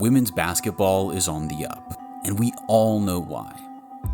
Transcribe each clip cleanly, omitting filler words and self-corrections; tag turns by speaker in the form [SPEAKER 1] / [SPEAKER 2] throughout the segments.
[SPEAKER 1] women's basketball is on the up, and we all know why.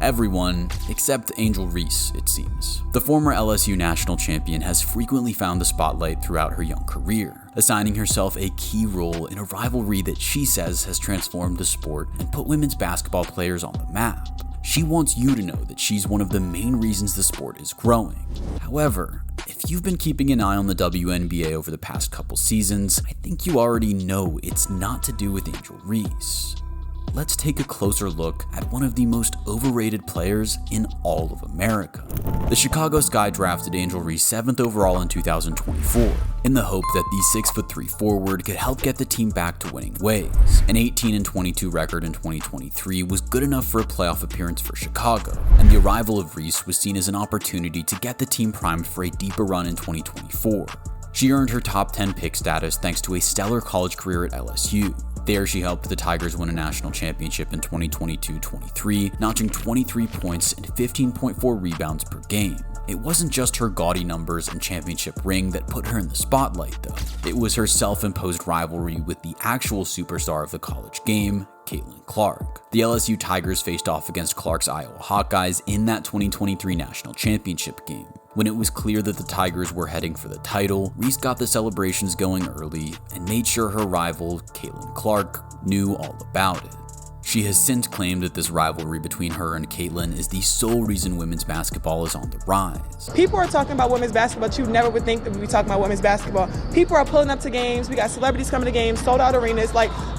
[SPEAKER 1] Everyone except Angel Reese, it seems. The former LSU national champion has frequently found the spotlight throughout her young career, assigning herself a key role in a rivalry that she says has transformed the sport and put women's basketball players on the map. She wants you to know that she's one of the main reasons the sport is growing. However, if you've been keeping an eye on the WNBA over the past couple seasons, I think you already know it's not to do with Angel Reese. Let's take a closer look at one of the most overrated players in all of America. The Chicago Sky drafted Angel Reese 7th overall in 2024, in the hope that the 6'3" forward could help get the team back to winning ways. An 18-22 record in 2023 was good enough for a playoff appearance for Chicago, and the arrival of Reese was seen as an opportunity to get the team primed for a deeper run in 2024. She earned her top 10 pick status thanks to a stellar college career at LSU. There, she helped the Tigers win a national championship in 2022-23, notching 23 points and 15.4 rebounds per game. It wasn't just her gaudy numbers and championship ring that put her in the spotlight, though. It was her self-imposed rivalry with the actual superstar of the college game, Caitlin Clark. The LSU Tigers faced off against Clark's Iowa Hawkeyes in that 2023 national championship game. When it was clear that the Tigers were heading for the title, Reese got the celebrations going early and made sure her rival, Caitlin Clark, knew all about it. She has since claimed that this rivalry between her and Caitlin is the sole reason women's basketball is on the rise.
[SPEAKER 2] People are talking about women's basketball, but you never would think that we'd be talking about women's basketball. People are pulling up to games. We got celebrities coming to games, sold out arenas,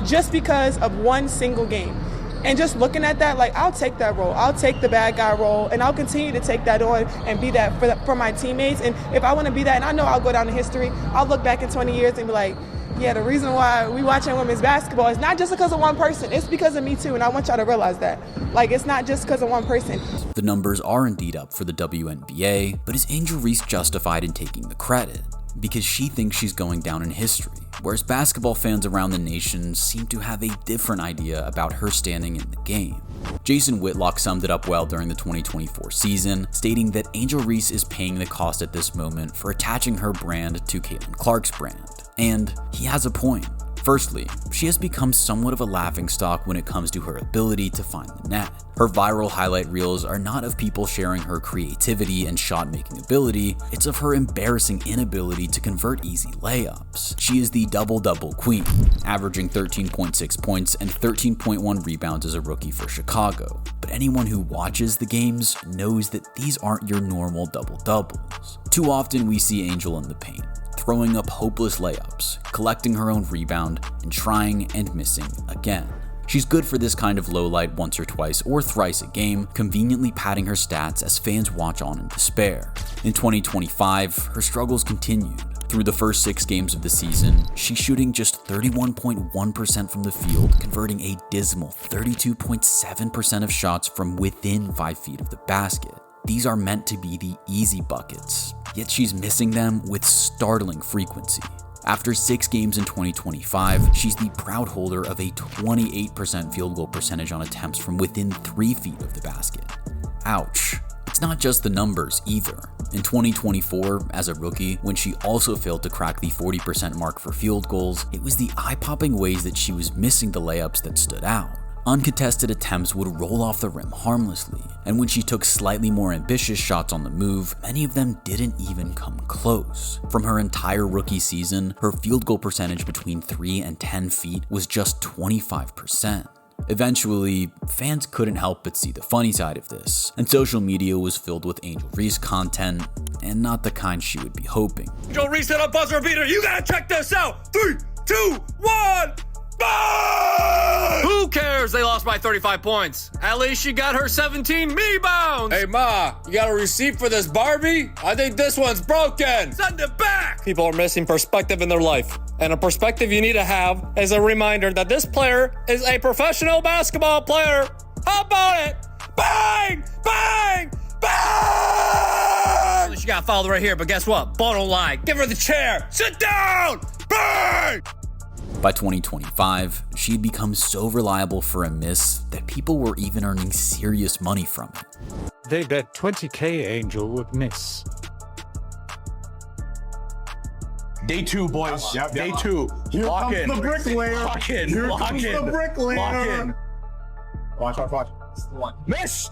[SPEAKER 2] just because of one single game. And just looking at that, I'll take that role. I'll take the bad guy role, and I'll continue to take that on and be that for my teammates. And if I want to be that, and I know I'll go down in history, I'll look back in 20 years and be like, yeah, the reason why we watching women's basketball is not just because of one person. It's because of me too, and I want y'all to realize that. It's not just because of one person.
[SPEAKER 1] The numbers are indeed up for the WNBA, but is Angel Reese justified in taking the credit? Because she thinks she's going down in history, whereas basketball fans around the nation seem to have a different idea about her standing in the game. Jason Whitlock summed it up well during the 2024 season, stating that Angel Reese is paying the cost at this moment for attaching her brand to Caitlin Clark's brand. And he has a point. Firstly, she has become somewhat of a laughingstock when it comes to her ability to find the net. Her viral highlight reels are not of people sharing her creativity and shot-making ability, it's of her embarrassing inability to convert easy layups. She is the double-double queen, averaging 13.6 points and 13.1 rebounds as a rookie for Chicago. But anyone who watches the games knows that these aren't your normal double-doubles. Too often we see Angel in the paint, throwing up hopeless layups, collecting her own rebound, and trying and missing again. She's good for this kind of lowlight once or twice or thrice a game, conveniently padding her stats as fans watch on in despair. In 2025, her struggles continued. Through the first 6 games of the season, she's shooting just 31.1% from the field, converting a dismal 32.7% of shots from within 5 feet of the basket. These are meant to be the easy buckets, yet she's missing them with startling frequency. After 6 games in 2025, she's the proud holder of a 28% field goal percentage on attempts from within 3 feet of the basket. Ouch. It's not just the numbers either. In 2024, as a rookie, when she also failed to crack the 40% mark for field goals, it was the eye-popping ways that she was missing the layups that stood out. Uncontested attempts would roll off the rim harmlessly, and when she took slightly more ambitious shots on the move, many of them didn't even come close. From her entire rookie season, her field goal percentage between 3 and 10 feet was just 25%. Eventually, fans couldn't help but see the funny side of this, and social media was filled with Angel Reese content, and not the kind she would be hoping.
[SPEAKER 3] Angel Reese hit a buzzer beater, you gotta check this out! 3, 2, 1! Bang!
[SPEAKER 4] Who cares they lost by 35 points? At least she got her 17 rebounds!
[SPEAKER 3] Hey Ma, you got a receipt for this Barbie? I think this one's broken!
[SPEAKER 4] Send it back!
[SPEAKER 5] People are missing perspective in their life. And a perspective you need to have is a reminder that this player is a professional basketball player. How about it? Bang! Bang! Bang!
[SPEAKER 4] She got fouled right here, but guess what? Ball don't lie. Give her the chair. Sit down! Bang!
[SPEAKER 1] By 2025, she'd become so reliable for a miss that people were even earning serious money from it.
[SPEAKER 6] They bet 20K Angel would miss. Day 2, boys.
[SPEAKER 7] Yep.
[SPEAKER 6] Day 2.
[SPEAKER 7] Here
[SPEAKER 6] Lock
[SPEAKER 7] comes
[SPEAKER 6] in.
[SPEAKER 7] the bricklayer.
[SPEAKER 6] Lock in.
[SPEAKER 7] Here
[SPEAKER 6] Lock
[SPEAKER 7] comes
[SPEAKER 6] in.
[SPEAKER 7] the bricklayer.
[SPEAKER 6] Lock in.
[SPEAKER 7] Watch.
[SPEAKER 6] It's the one. Miss!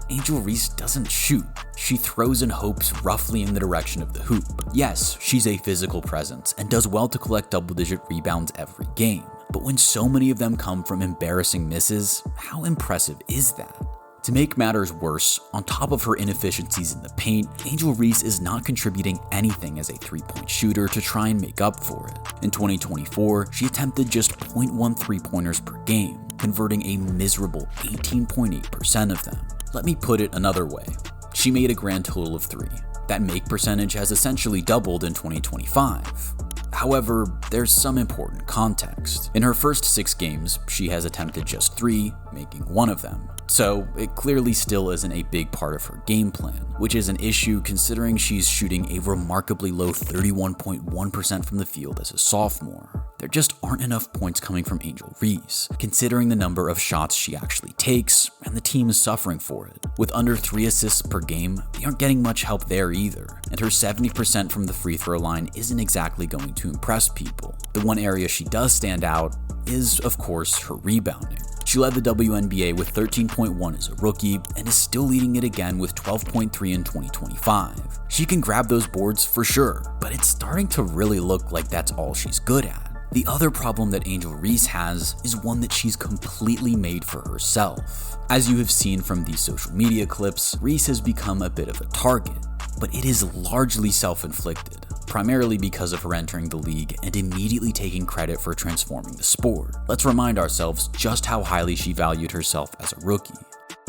[SPEAKER 1] Angel Reese doesn't shoot. She throws and hopes roughly in the direction of the hoop. Yes, she's a physical presence and does well to collect double-digit rebounds every game. But when so many of them come from embarrassing misses, how impressive is that? To make matters worse, on top of her inefficiencies in the paint, Angel Reese is not contributing anything as a three-point shooter to try and make up for it. In 2024, she attempted just 0.1 three-pointers per game, converting a miserable 18.8% of them. Let me put it another way. She made a grand total of 3. That make percentage has essentially doubled in 2025. However, there's some important context. In her first 6 games, she has attempted just 3, making 1 of them. So it clearly still isn't a big part of her game plan, which is an issue considering she's shooting a remarkably low 31.1% from the field as a sophomore. There just aren't enough points coming from Angel Reese, considering the number of shots she actually takes, and the team is suffering for it. With under 3 assists per game, they aren't getting much help there either, and her 70% from the free throw line isn't exactly going to impress people. The one area she does stand out is, of course, her rebounding. She led the WNBA with 13.1 as a rookie, and is still leading it again with 12.3 in 2025. She can grab those boards for sure, but it's starting to really look like that's all she's good at. The other problem that Angel Reese has is one that she's completely made for herself. As you have seen from these social media clips, Reese has become a bit of a target, but it is largely self-inflicted, primarily because of her entering the league and immediately taking credit for transforming the sport. Let's remind ourselves just how highly she valued herself as a rookie.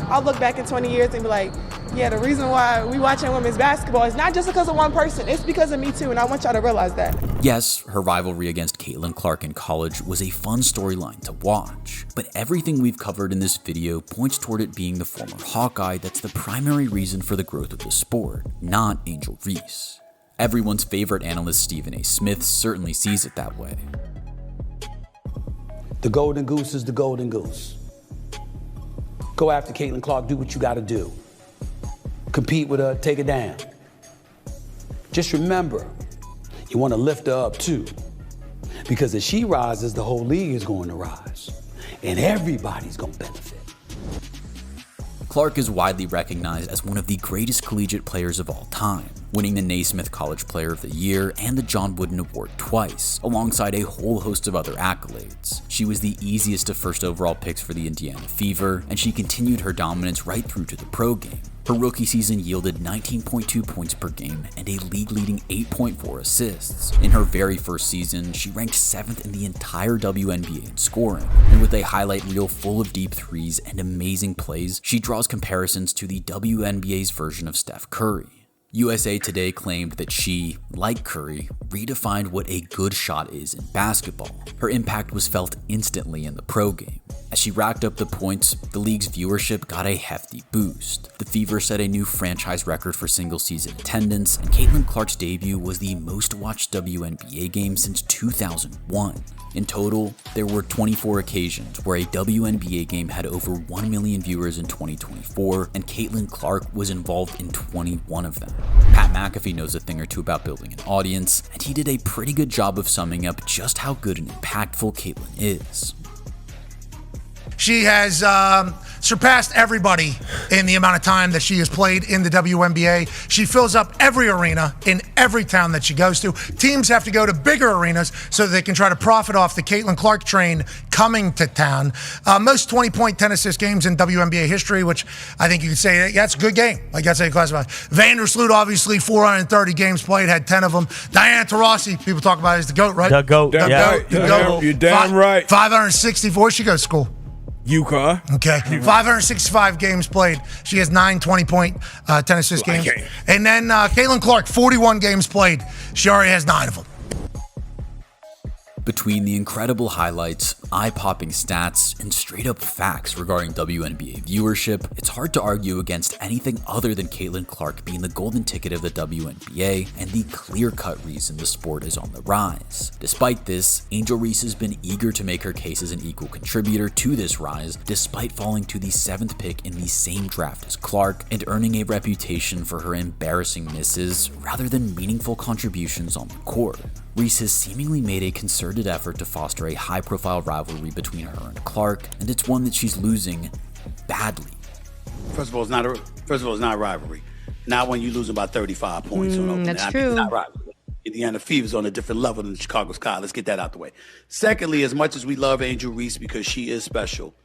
[SPEAKER 2] I'll look back in 20 years and be like, yeah, the reason why we watching women's basketball is not just because of one person, it's because of me too, and I want y'all to realize that.
[SPEAKER 1] Yes, her rivalry against Caitlin Clark in college was a fun storyline to watch, but everything we've covered in this video points toward it being the former Hawkeye that's the primary reason for the growth of the sport, not Angel Reese. Everyone's favorite analyst Stephen A. Smith certainly sees it that way.
[SPEAKER 8] The golden goose is the golden goose. Go after Caitlin Clark, do what you gotta do. Compete with her, take her down. Just remember, you wanna lift her up too. Because if she rises, the whole league is going to rise. And everybody's gonna benefit.
[SPEAKER 1] Clark is widely recognized as one of the greatest collegiate players of all time, winning the Naismith College Player of the Year and the John Wooden Award twice, alongside a whole host of other accolades. She was the easiest of first overall picks for the Indiana Fever, and she continued her dominance right through to the pro game. Her rookie season yielded 19.2 points per game and a league-leading 8.4 assists. In her very first season, she ranked 7th in the entire WNBA in scoring, and with a highlight reel full of deep threes and amazing plays, she draws comparisons to the WNBA's version of Steph Curry. USA Today claimed that she, like Curry, redefined what a good shot is in basketball. Her impact was felt instantly in the pro game. As she racked up the points, the league's viewership got a hefty boost. The Fever set a new franchise record for single-season attendance, and Caitlin Clark's debut was the most-watched WNBA game since 2001. In total, there were 24 occasions where a WNBA game had over 1 million viewers in 2024, and Caitlin Clark was involved in 21 of them. Pat McAfee knows a thing or two about building an audience, and he did a pretty good job of summing up just how good and impactful Caitlin is.
[SPEAKER 9] She has surpassed everybody in the amount of time that she has played in the WNBA. She fills up every arena in every town that she goes to. Teams have to go to bigger arenas so that they can try to profit off the Caitlin Clark train coming to town. Most 20-point, 10-assist games in WNBA history, which I think you could say, yeah, it's a good game. Like that's how you classify. Vandersloot, obviously, 430 games played, had 10 of them. Diana Taurasi, people talk about it as the GOAT, right?
[SPEAKER 10] The GOAT.
[SPEAKER 9] The GOAT. The GOAT.
[SPEAKER 7] You're damn right.
[SPEAKER 9] 564. Where'd she go to school?
[SPEAKER 7] UConn.
[SPEAKER 9] Okay. 565 games played. She has 9 20-point, 10-assist games. And then Caitlin Clark, 41 games played. She already has 9 of them.
[SPEAKER 1] Between the incredible highlights, eye-popping stats, and straight-up facts regarding WNBA viewership, it's hard to argue against anything other than Caitlin Clark being the golden ticket of the WNBA and the clear-cut reason the sport is on the rise. Despite this, Angel Reese has been eager to make her case as an equal contributor to this rise, despite falling to the 7th pick in the same draft as Clark and earning a reputation for her embarrassing misses rather than meaningful contributions on the court. Reese has seemingly made a concerted effort to foster a high-profile rivalry between her and Clark, and it's one that she's losing badly.
[SPEAKER 10] First of all, it's not a rivalry. Not when you're losing by 35 points on opening.
[SPEAKER 11] That's true.
[SPEAKER 10] It's not rivalry. Indiana Fever's on a different level than the Chicago Sky. Let's get that out the way. Secondly, as much as we love Angel Reese because she is special,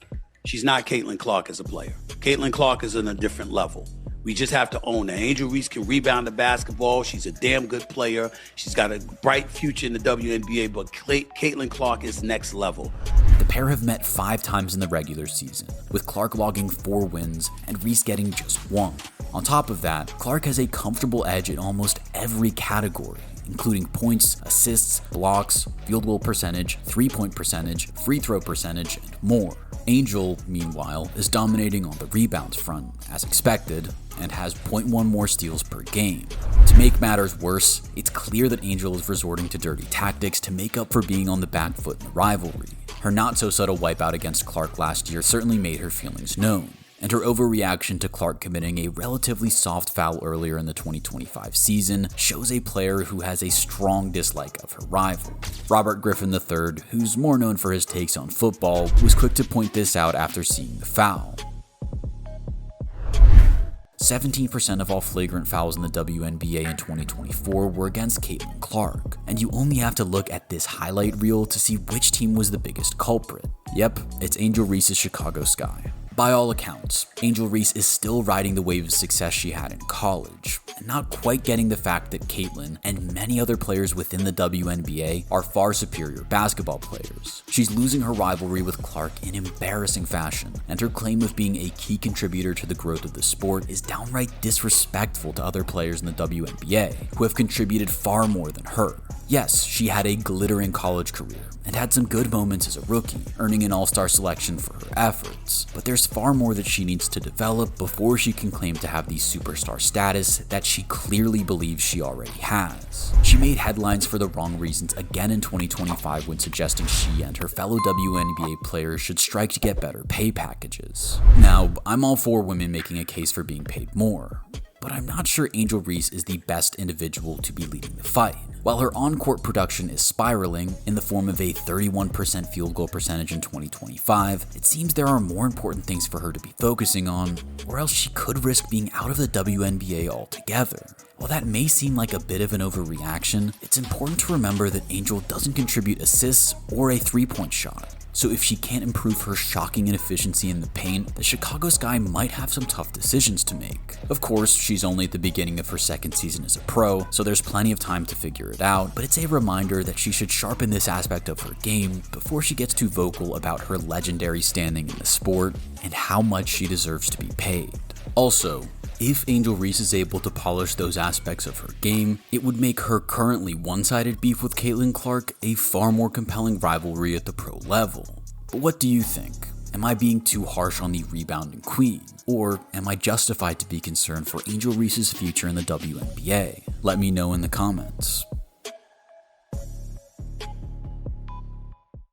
[SPEAKER 10] she's not Caitlin Clark as a player. Caitlin Clark is on a different level. We just have to own that. Angel Reese can rebound the basketball. She's a damn good player. She's got a bright future in the WNBA, but Caitlin Clark is next level.
[SPEAKER 1] The pair have met 5 times in the regular season, with Clark logging 4 wins and Reese getting just 1. On top of that, Clark has a comfortable edge in almost every category, including points, assists, blocks, field goal percentage, 3-point percentage, free throw percentage, and more. Angel, meanwhile, is dominating on the rebounds front, as expected, and has 0.1 more steals per game. To make matters worse, it's clear that Angel is resorting to dirty tactics to make up for being on the back foot in the rivalry. Her not-so-subtle wipeout against Clark last year certainly made her feelings known, and her overreaction to Clark committing a relatively soft foul earlier in the 2025 season shows a player who has a strong dislike of her rival. Robert Griffin III, who's more known for his takes on football, was quick to point this out after seeing the foul. 17% of all flagrant fouls in the WNBA in 2024 were against Caitlin Clark, and you only have to look at this highlight reel to see which team was the biggest culprit. Yep, it's Angel Reese's Chicago Sky. By all accounts, Angel Reese is still riding the wave of success she had in college, and not quite getting the fact that Caitlin and many other players within the WNBA are far superior basketball players. She's losing her rivalry with Clark in embarrassing fashion, and her claim of being a key contributor to the growth of the sport is downright disrespectful to other players in the WNBA, who have contributed far more than her. Yes, she had a glittering college career, and had some good moments as a rookie, earning an all-star selection for her efforts, but there's far more that she needs to develop before she can claim to have the superstar status that she clearly believes she already has. She made headlines for the wrong reasons again in 2025 when suggesting she and her fellow WNBA players should strike to get better pay packages. Now, I'm all for women making a case for being paid more, but I'm not sure Angel Reese is the best individual to be leading the fight. While her on-court production is spiraling in the form of a 31% field goal percentage in 2025, it seems there are more important things for her to be focusing on, or else she could risk being out of the WNBA altogether. While that may seem like a bit of an overreaction, it's important to remember that Angel doesn't contribute assists or a 3-point shot. So if she can't improve her shocking inefficiency in the paint, the Chicago Sky might have some tough decisions to make. Of course, she's only at the beginning of her second season as a pro, so there's plenty of time to figure it out, but it's a reminder that she should sharpen this aspect of her game before she gets too vocal about her legendary standing in the sport and how much she deserves to be paid. Also, if Angel Reese is able to polish those aspects of her game, it would make her currently one-sided beef with Caitlin Clark a far more compelling rivalry at the pro level. But what do you think? Am I being too harsh on the rebounding queen? Or am I justified to be concerned for Angel Reese's future in the WNBA? Let me know in the comments.